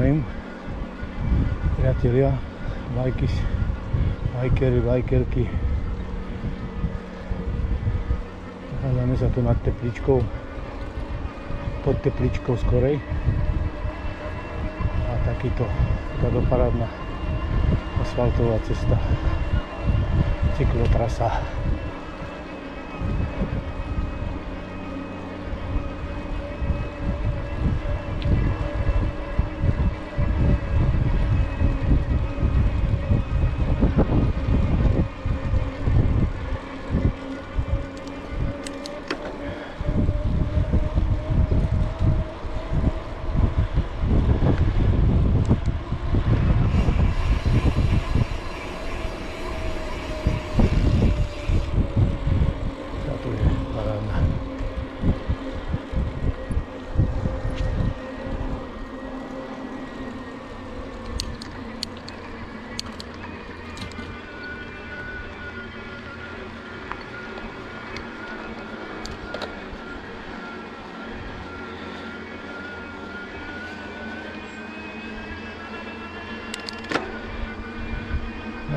zdravím, priatelia, bajkery, bajkerky. Nachádzame sa tu nad tepličkou, pod tepličkou skorej. A taká doparádna asfaltová cesta, cyklotrasa.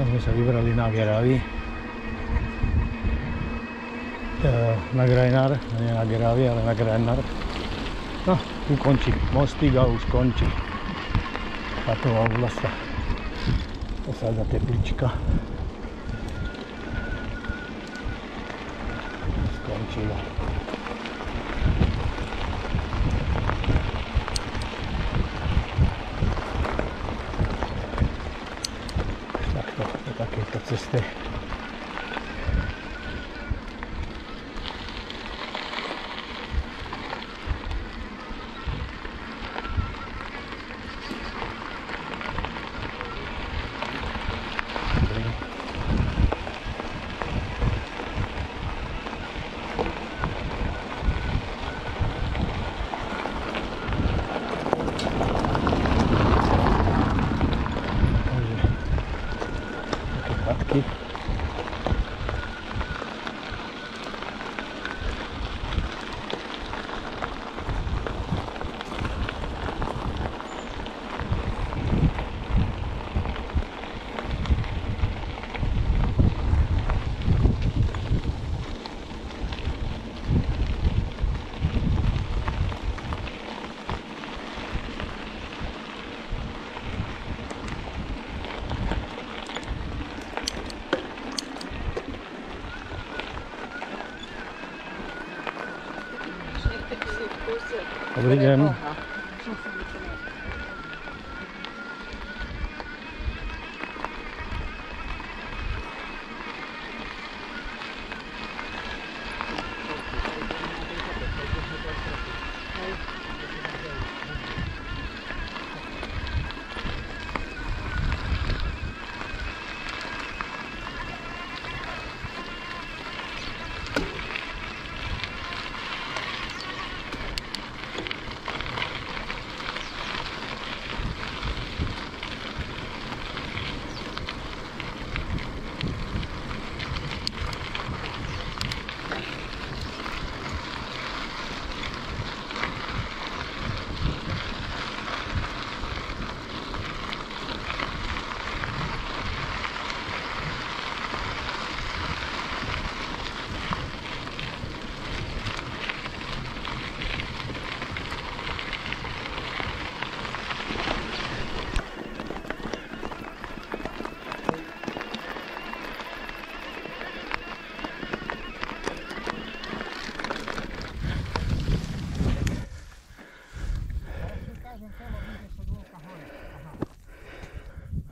Sme sa vybrali na Geravi, na Grajnar, nie na Geravi, ale na Grajnar. No, tu končí mostík a už končí táto oblasť, osada Teplička. Skončila. Takéto cesty. Dobrý deň.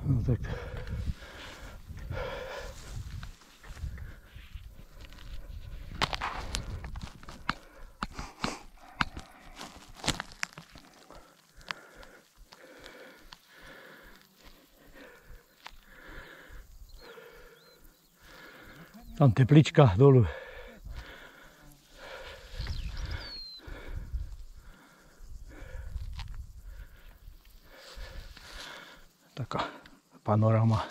No tak. Tam Teplička dolu. Taká panorama.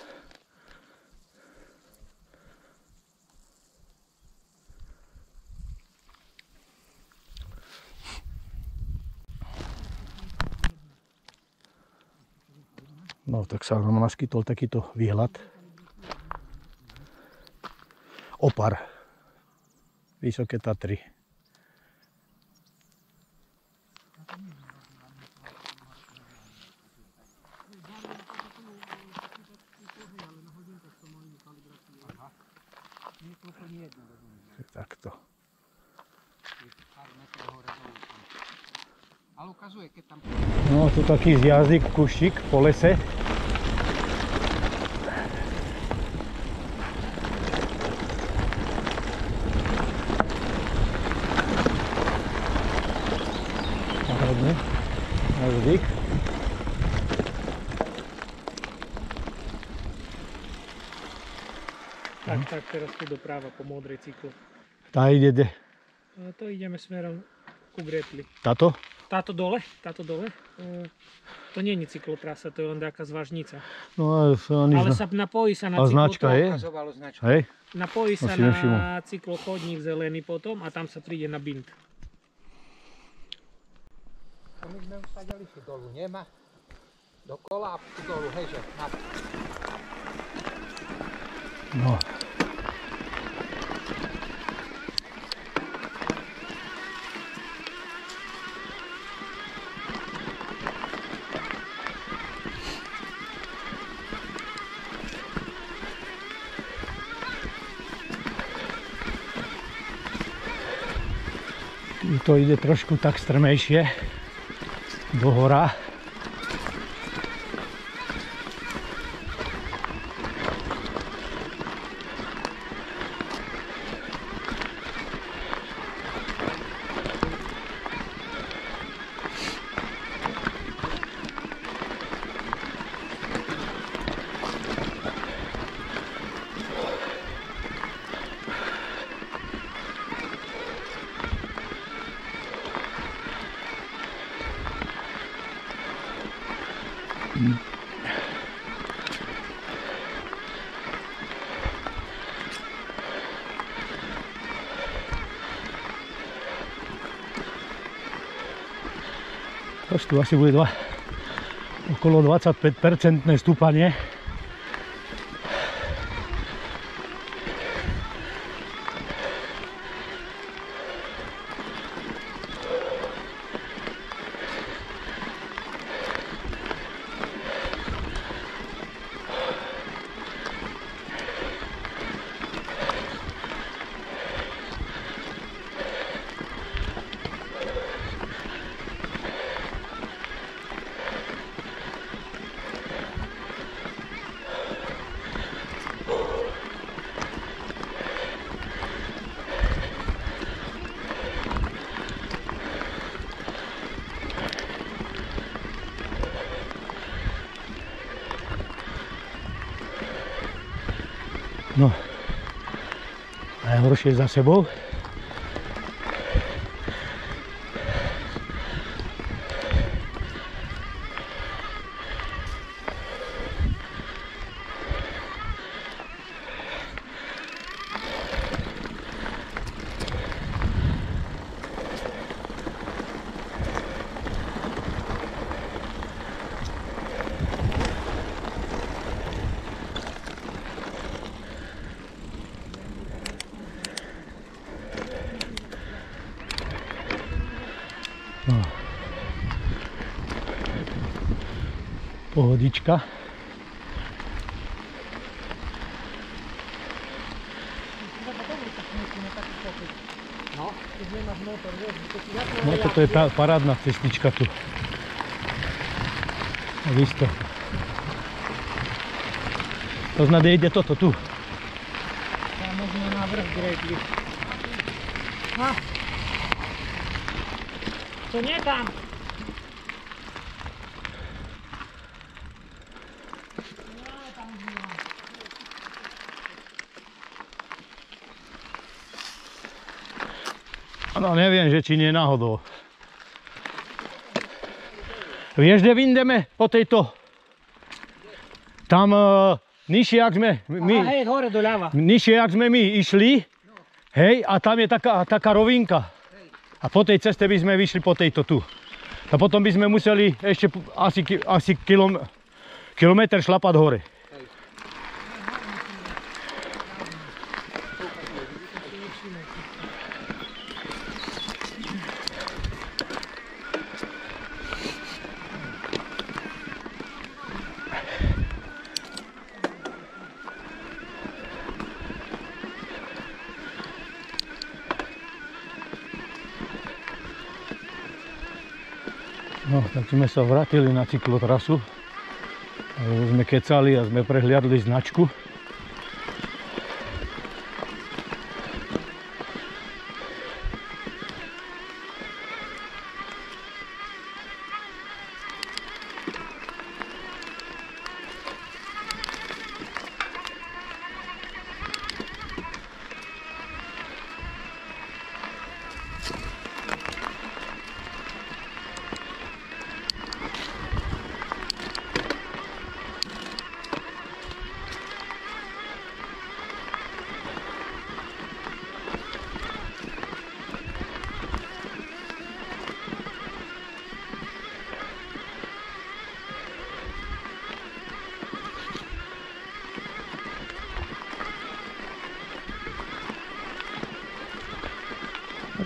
No tak sa nám naskytol takýto výhľad. Opar. Vysoké Tatry. Takto. No tu taký zjazdik, kuštík po lese. Náhodne, zjazdik. Tak, teraz tu doprava po modrej cyklu. Tá ide kde? To ideme smerom ku Gretli. Táto? Táto dole. To nie je cyklotrasa, to je len taká zvážnica. No ale sa napojí sa na značka je? Hej? Napojí sa na cyklochodník zelený potom a tam sa príde na Bint. A my sme už sadali si dolu, nemá? Dokola a dolu, hejže. No. To ide trošku tak strmejšie do hora. Tu asi bude okolo 25% stúpanie. No, najhoršie za sebou. No. Pohodička. No toto je tá parádna cestička tu. A visto. To znamená, ide toto tu. Tam možno na vrch Gretli. Ha! To nie tam! No neviem, že či nie náhodou. Vieš, kde vyjdeme po tejto? Tam nižšie, jak sme my. Aha, hej, hore doľava. Nižšie, jak sme my išli. Hej, a tam je taká rovinka. A po tej ceste by sme vyšli po tejto tu. A potom by sme museli ešte asi Kilometr šlapat hore. Hej. No, tak sme sa vrátili na cyklotrasu. Sme kecali a sme prehliadli značku.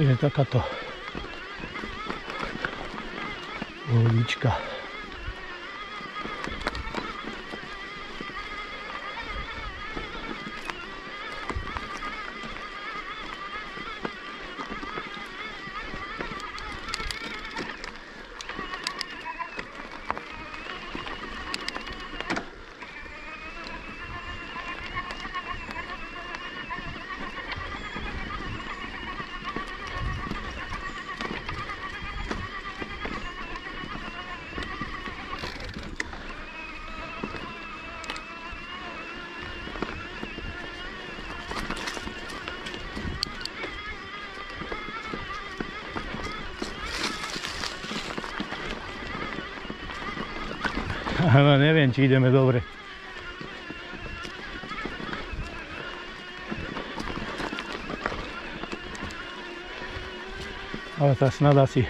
Je takáto ulička. No, neviem, či ideme dobre. Ale tá snad asi.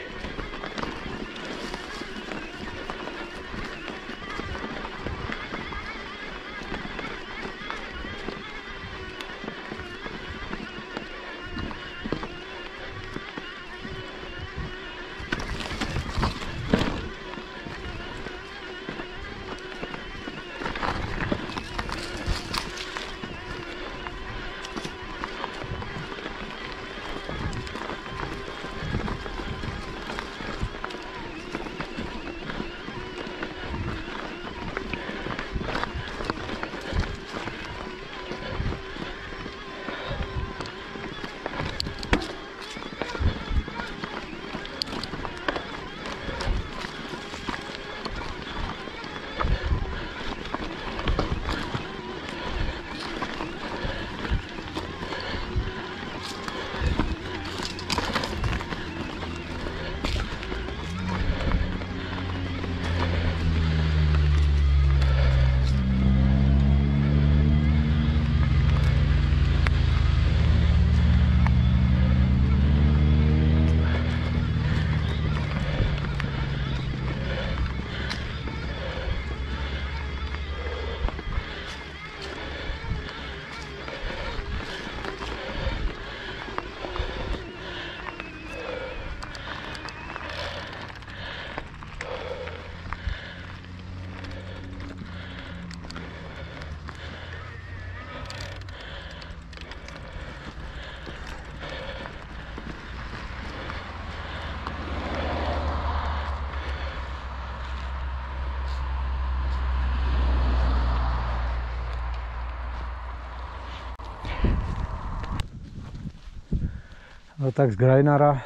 No tak z Grajnára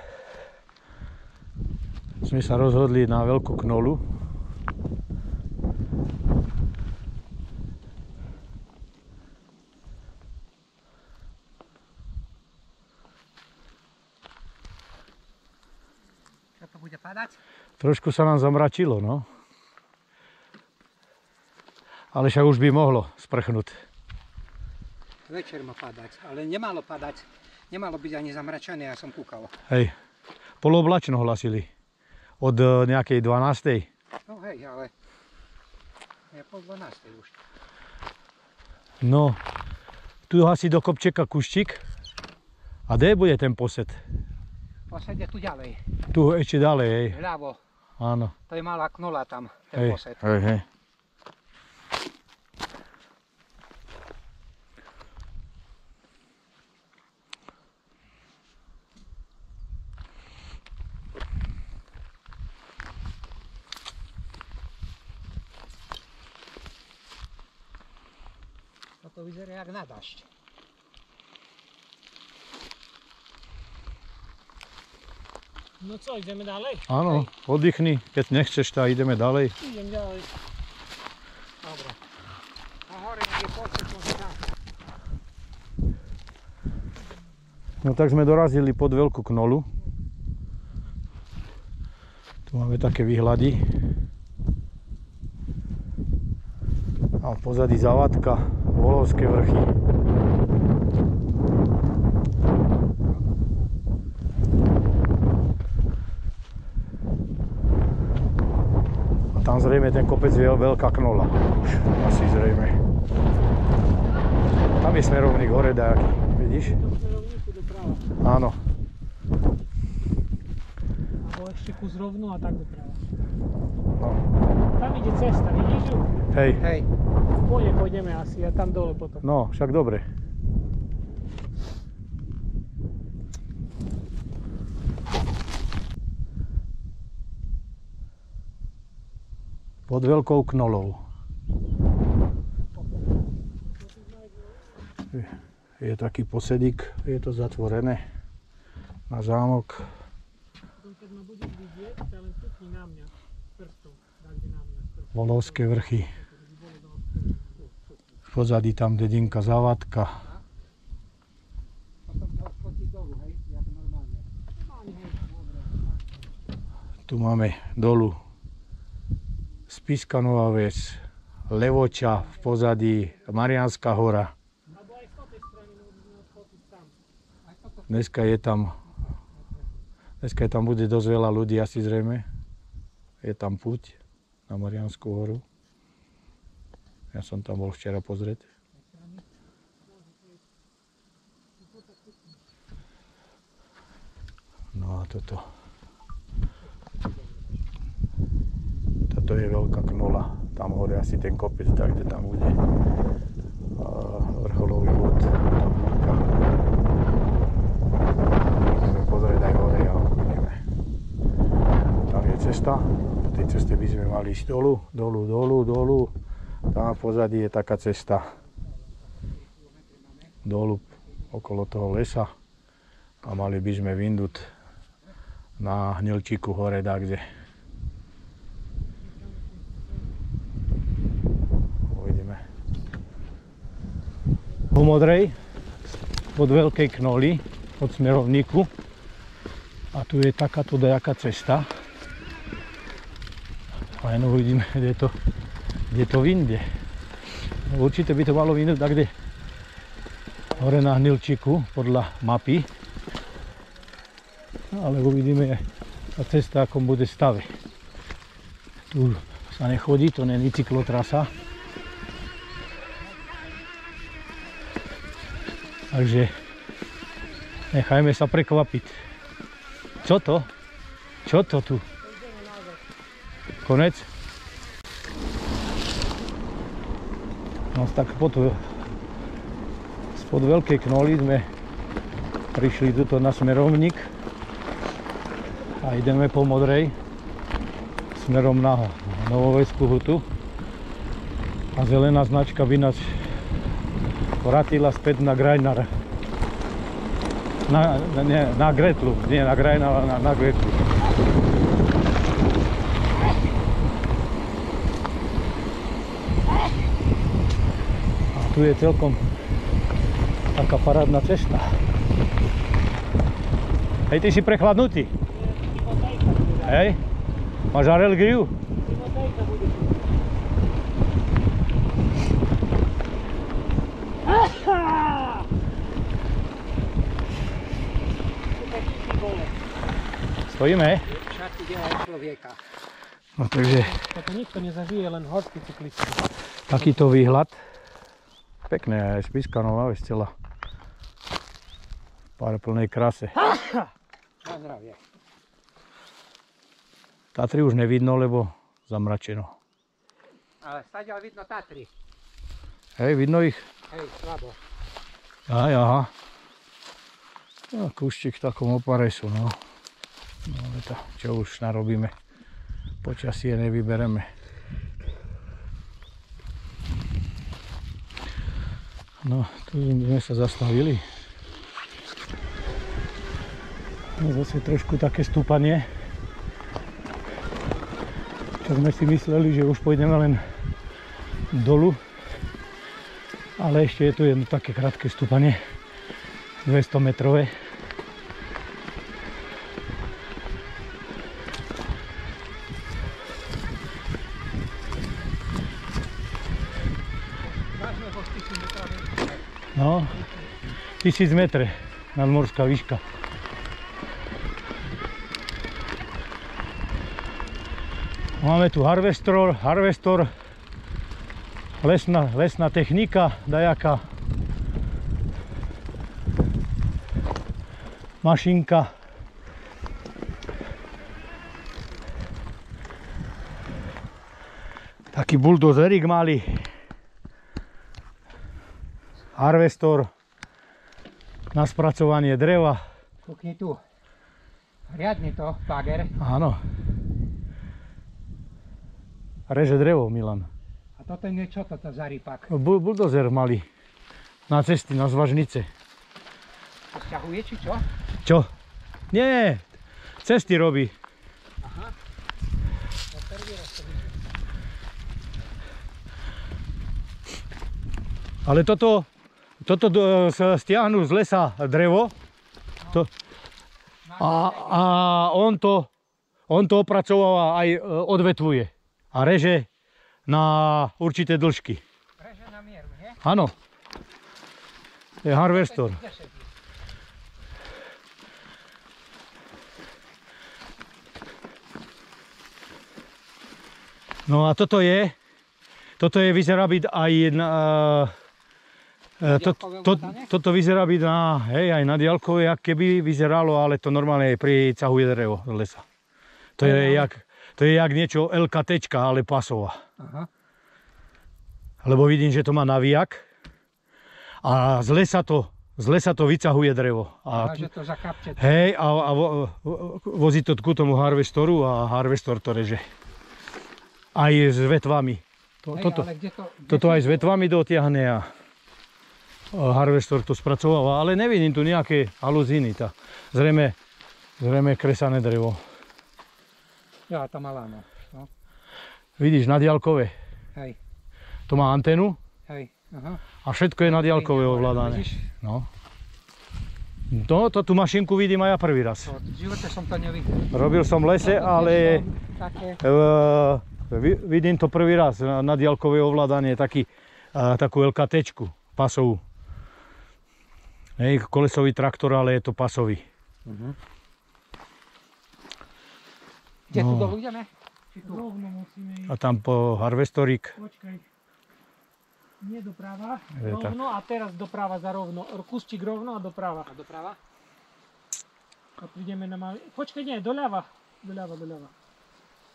sme sa rozhodli na Veľkú Knolu. Čo to bude padať? Trošku sa nám zamračilo, no. Ale však už by mohlo sprchnúť. Večer má padať, ale nemalo padať. Nemalo byť ani zamračené, ja som kúkal. Hej, polooblačno hlasili. Od nejakej 12. No hej, ale Je 11:30 už. No, tu asi do kopčeka kuštík. A kde bude ten posed? Posed je tu ďalej. Tu ešte ďalej, hej. Vľavo. Áno. To je malá knola tam, ten Hej, posed. hej, hej. To vyzerá jak na dažď. No co, ideme ďalej? Áno, oddychni, keď nechceš, tak ideme ďalej. Idem ďalej. Dobre. A hore je počet, to sa. No tak sme dorazili pod veľkú knolu. Tu máme také výhľady. A v pozadí Závatka, Volovské vrchy. A tam zrejme ten kopec je veľká knola. Asi zrejme. Tam je smerovník hore dajaký, vidíš? Do smerovníku doprava. Áno. Alebo ešte kus rovnú a tak doprava. No. Tam ide cesta, vidíš ju? Hej. Hej. Pôjdeme asi a tam dole potom. No, však dobre. Pod veľkou knolou. Je taký posedík, je to zatvorené na zámok. Keď ma budeš vidieť, tak len stupni na mňa prstom. Dáte na mňa prstom. Volovské vrchy. V pozadí tam dedinka Závatka. Potom to odfotí dolu, hej, jak normálne. Tu máme dolu Spišská Nová Ves, Levoča v pozadí, Mariánska hora. Alebo aj z tej strany môžeme odfotiť tam. Dneska je tam bude dosť veľa ľudí asi zrejme. Je tam púť na Mariánsku horu. Ja som tam bol včera pozrieť. No a toto je veľká knola. Tam hore asi ten kopec, tak kde tam bude vrcholový vod. Ideme pozrieť aj hore a uvidíme. Tam je cesta. Po tej ceste by sme mali ísť dolu. Tam v pozadí je taká cesta. Dolu okolo toho lesa. A mali by sme vyndúť na Hnilčíku hore dakde. Po modrej, pod veľkej knoli, od smerovníku. A tu je takáto dajaká cesta. A jen uvidíme, kde to vyjde. Určite by to malo vyjsť takde hore na Hnilčíku, podľa mapy. Ale uvidíme tá cesta, akom bude stave. Tu sa nechodí, to nie je cyklotrasa. Takže nechajme sa prekvapiť. Čo to? Čo to tu? Konec? No tak spod veľkej knoly sme prišli tuto na smerovník a ideme po modrej smerom na Novoveskú hutu. A zelená značka by nás vrátila späť na Grajnar. Na Gretlu, nie na Grajnar, ale na Gretlu. A tu je celkom taká parádna cesta. Hej, ty si prechladnutý? Hej? Máš alergiu? Stojíme? Šaty delajú človeka. No takže Toto nikto nezažije, len horskí cyklisti. Takýto výhľad. Pekné aj Spišská Nová Vesela. Pár plnej krase. Na zdravie. Tatry už nevidno, lebo zamračeno. Ale stadiaľ vidno Tatry. Hej, vidno ich? Hej, slabo. Aj, aha. No, kúštik v takom opare sú, no. No, ale to, čo už narobíme. Počasie nevybereme. No, tu sme sa zastavili. No, zase trošku také stúpanie. Čo sme si mysleli, že už pôjdeme len dolu. Ale ešte je tu jedno také krátke stúpanie. 200 metrové. No, 1000 metrov nadmorská výška. Máme tu harvestor, lesná technika, dajaká mašinka. Taký buldozerik malý. Harvestor na spracovanie dreva. Kúkni tu. Riadne to, bager. Áno. Reže drevo, Milan. A toto je čo toto za rypak? Buldozer malý. Na cesty, na zvažnice. To sťahuje či čo? Čo? Nie, cesty robí. Aha. To prvý raz to vidím. Ale toto stiahnu z lesa drevo. A on to opracováva aj odvetvuje. A reže na určité dĺžky. Reže na mieru, nie? Áno. Je harvestor. No a toto vyzerá byť aj na... Toto vyzerá byť aj na diaľkové, jak keby vyzeralo, ale to normálne pricahuje drevo z lesa. To je jak niečo LKT, ale pasová. Aha. Lebo vidím, že to má navíjak a z lesa to vycahuje drevo. A že to zakapče. Hej, a vozí to ku tomu harvestoru a harvestor to reže. Aj s vetvami. Toto aj s vetvami dotiahne a harvestor to spracováva, ale nevidím tu nejaké haluzíny. Zrejme kresané drevo. Ja, to malá, no. Vidíš, na diaľkové. Hej. To má anténu. Hej, aha. A všetko je na diaľkové ovládané. No. To tú mašinku vidím aj ja prvý raz. V živote som to nevidel. Robil som v lese, ale vidím to prvý raz na diaľkové ovládanie, takú LKT-čku, pasovú. Hej, kolesový traktor, ale je to pasový. Kde tu dolu ideme? Rovno musíme ísť. A tam po harvestorík. Počkaj. Nie doprava, Je tak. rovno a teraz doprava za rovno. Kustík rovno a doprava. A doprava? A prídeme na malý... Počkaj, nie, doľava.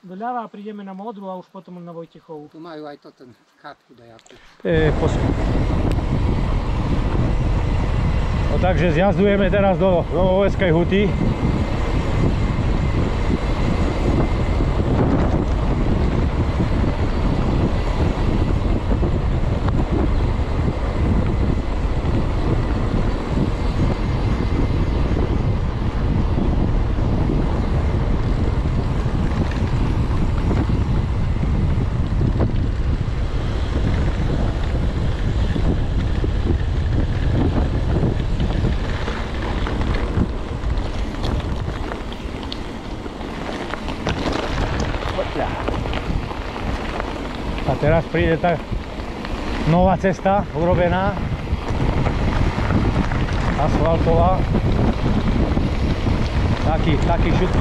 Doľava a prídeme na modrú a už potom na Vojtechovú. Tu majú aj to ten chátku dajakú. No, takže zjazdujeme teraz do Novoveskej huty. A teraz príde tá nová cesta urobená, asfaltová,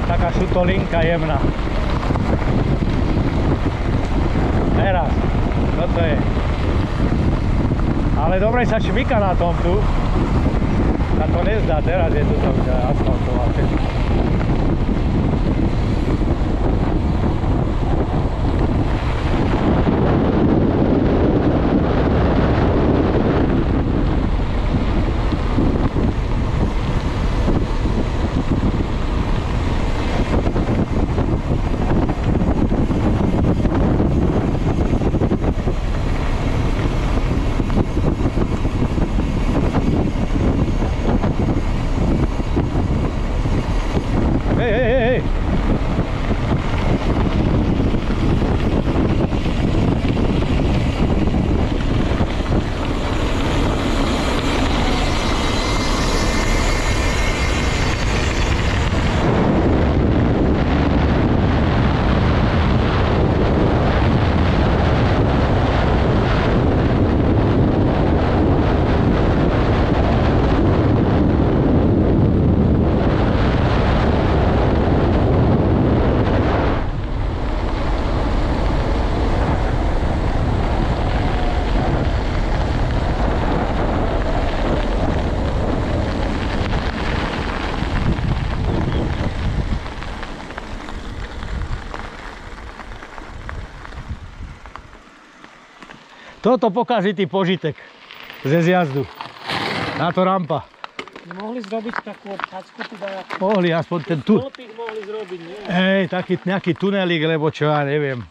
taká šutolinka jemná. Teraz. toto je. Ale dobre sa šmika na tom tu. Sa to nezdá, teraz je tu to už asfaltovaté. Hej. Toto pokazí tý požitek ze zjazdu. Táto rampa. Mohli zrobiť takú obchádzku tu dajakú. Mohli aspoň ten tu. Stĺpik mohli zrobiť, nie? Hej, taký nejaký tunelík, lebo čo ja neviem.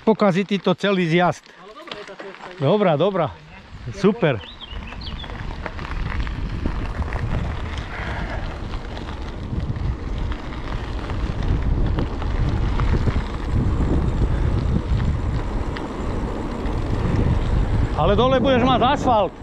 Pokazí ti to celý zjazd. Ale dobre je tá cesta. Dobrá. Super. Ale dole budeš mať asfalt.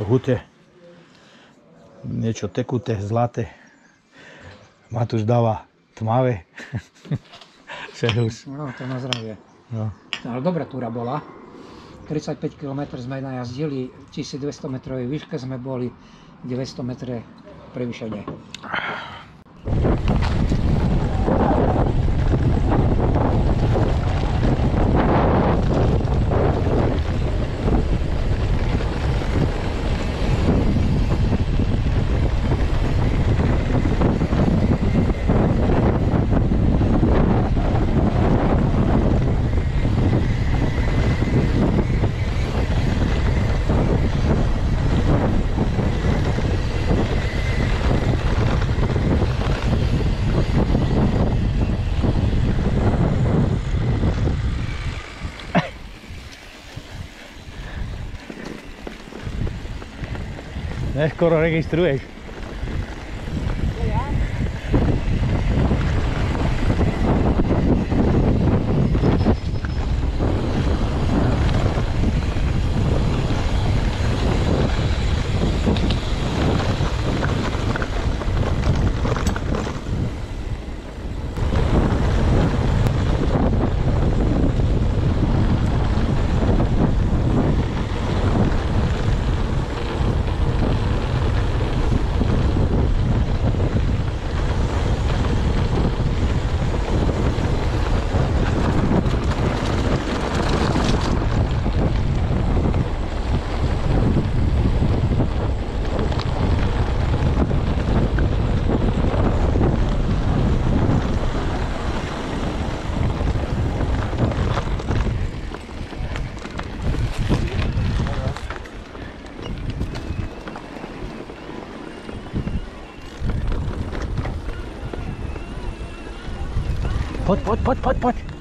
hute. Niečo tekuté, zlaté. Matúš dáva tmavé. Servus. No, to na zdravie. No. Ale dobrá túra bola. 35 km sme najazdili, 1200 metrovej výške sme boli, 900 metre prevýšenie. Neskoro registruješ. Poď.